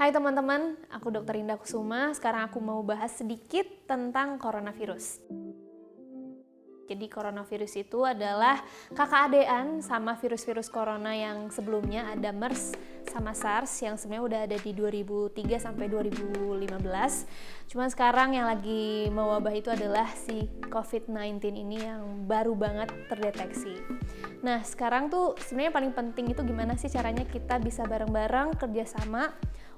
Hai teman-teman, aku Dr. Indah Kusuma. Sekarang aku mau bahas sedikit tentang coronavirus. Jadi coronavirus itu adalah kakak adean sama virus-virus corona yang sebelumnya ada MERS sama SARS yang sebenarnya udah ada di 2003 sampai 2015. Cuman sekarang yang lagi mewabah itu adalah si COVID-19 ini yang baru banget terdeteksi. Nah sekarang tuh sebenarnya paling penting itu gimana sih caranya kita bisa bareng-bareng kerjasama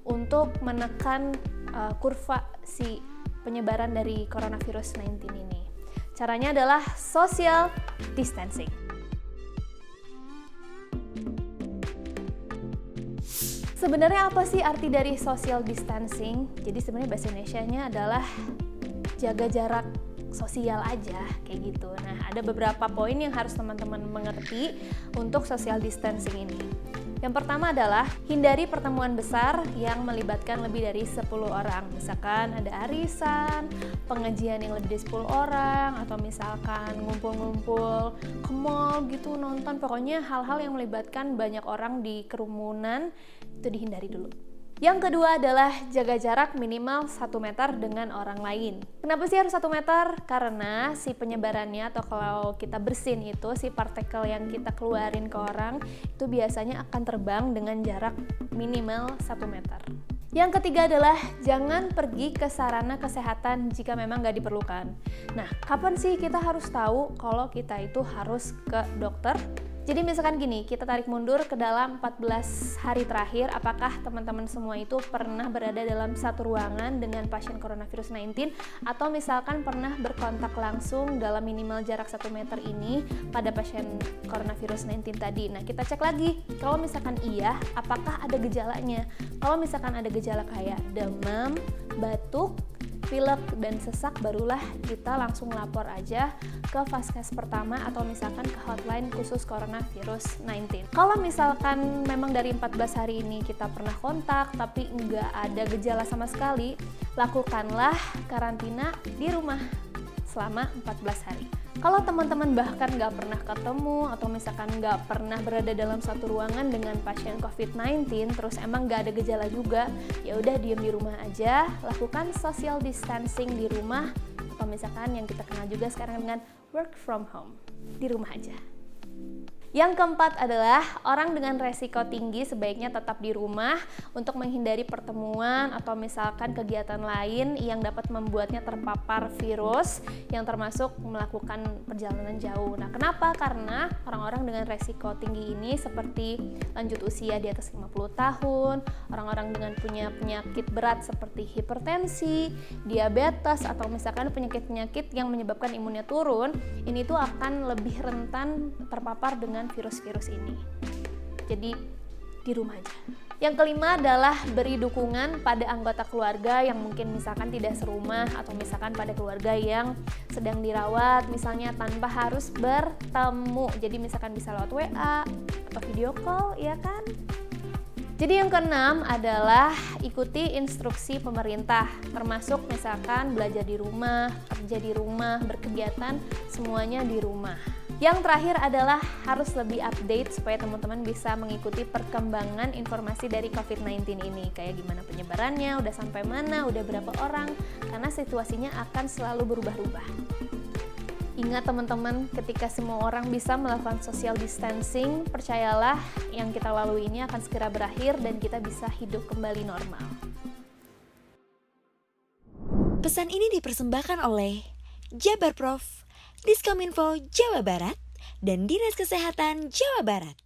untuk menekan kurva si penyebaran dari coronavirus 19 ini. Caranya adalah social distancing. Sebenarnya apa sih arti dari social distancing? Jadi sebenarnya bahasa Indonesianya adalah jaga jarak sosial aja, kayak gitu. Nah, ada beberapa poin yang harus teman-teman mengerti untuk social distancing ini. Yang pertama adalah hindari pertemuan besar yang melibatkan lebih dari 10 orang. Misalkan ada arisan, pengajian yang lebih dari 10 orang, atau misalkan ngumpul-ngumpul ke mall gitu, nonton. Pokoknya hal-hal yang melibatkan banyak orang di kerumunan itu dihindari dulu. Yang kedua adalah jaga jarak minimal 1 meter dengan orang lain. Kenapa sih harus 1 meter? Karena si penyebarannya atau kalau kita bersin itu, si partikel yang kita keluarin ke orang itu biasanya akan terbang dengan jarak minimal 1 meter. Yang ketiga adalah jangan pergi ke sarana kesehatan jika memang nggak diperlukan. Nah, kapan sih kita harus tahu kalau kita itu harus ke dokter? Jadi misalkan gini, kita tarik mundur ke dalam 14 hari terakhir, apakah teman-teman semua itu pernah berada dalam satu ruangan dengan pasien coronavirus 19 atau misalkan pernah berkontak langsung dalam minimal jarak 1 meter ini pada pasien coronavirus 19 tadi. Nah, kita cek lagi, kalau misalkan iya, apakah ada gejalanya? Kalau misalkan ada gejala kayak demam, batuk, pilek, dan sesak, barulah kita langsung lapor aja ke vaskes pertama atau misalkan ke hotline khusus coronavirus 19. Kalau misalkan memang dari 14 hari ini kita pernah kontak tapi nggak ada gejala sama sekali, lakukanlah karantina di rumah selama 14 hari. Kalau teman-teman bahkan nggak pernah ketemu atau misalkan nggak pernah berada dalam satu ruangan dengan pasien COVID-19, terus emang nggak ada gejala juga, ya udah diem di rumah aja, lakukan social distancing di rumah, atau misalkan yang kita kenal juga sekarang dengan work from home, di rumah aja. Yang keempat adalah orang dengan resiko tinggi sebaiknya tetap di rumah untuk menghindari pertemuan atau misalkan kegiatan lain yang dapat membuatnya terpapar virus yang termasuk melakukan perjalanan jauh. Nah, kenapa? Karena orang-orang dengan resiko tinggi ini seperti lanjut usia di atas 50 tahun, orang-orang dengan punya penyakit berat seperti hipertensi, diabetes, atau misalkan penyakit-penyakit yang menyebabkan imunnya turun, ini tuh akan lebih rentan terpapar dengan virus-virus ini. Jadi di rumah aja. Yang kelima adalah beri dukungan pada anggota keluarga yang mungkin misalkan tidak serumah atau misalkan pada keluarga yang sedang dirawat misalnya tanpa harus bertemu. Jadi misalkan bisa lewat WA atau video call, ya kan? Jadi yang keenam adalah ikuti instruksi pemerintah, termasuk misalkan belajar di rumah, kerja di rumah, berkegiatan, semuanya di rumah. Yang terakhir adalah harus lebih update supaya teman-teman bisa mengikuti perkembangan informasi dari COVID-19 ini. Kayak gimana penyebarannya, udah sampai mana, udah berapa orang, karena situasinya akan selalu berubah-ubah. Ingat teman-teman, ketika semua orang bisa melakukan social distancing, percayalah yang kita lalui ini akan segera berakhir dan kita bisa hidup kembali normal. Pesan ini dipersembahkan oleh Jabar Prof, Diskominfo Jawa Barat, dan Dinas Kesehatan Jawa Barat.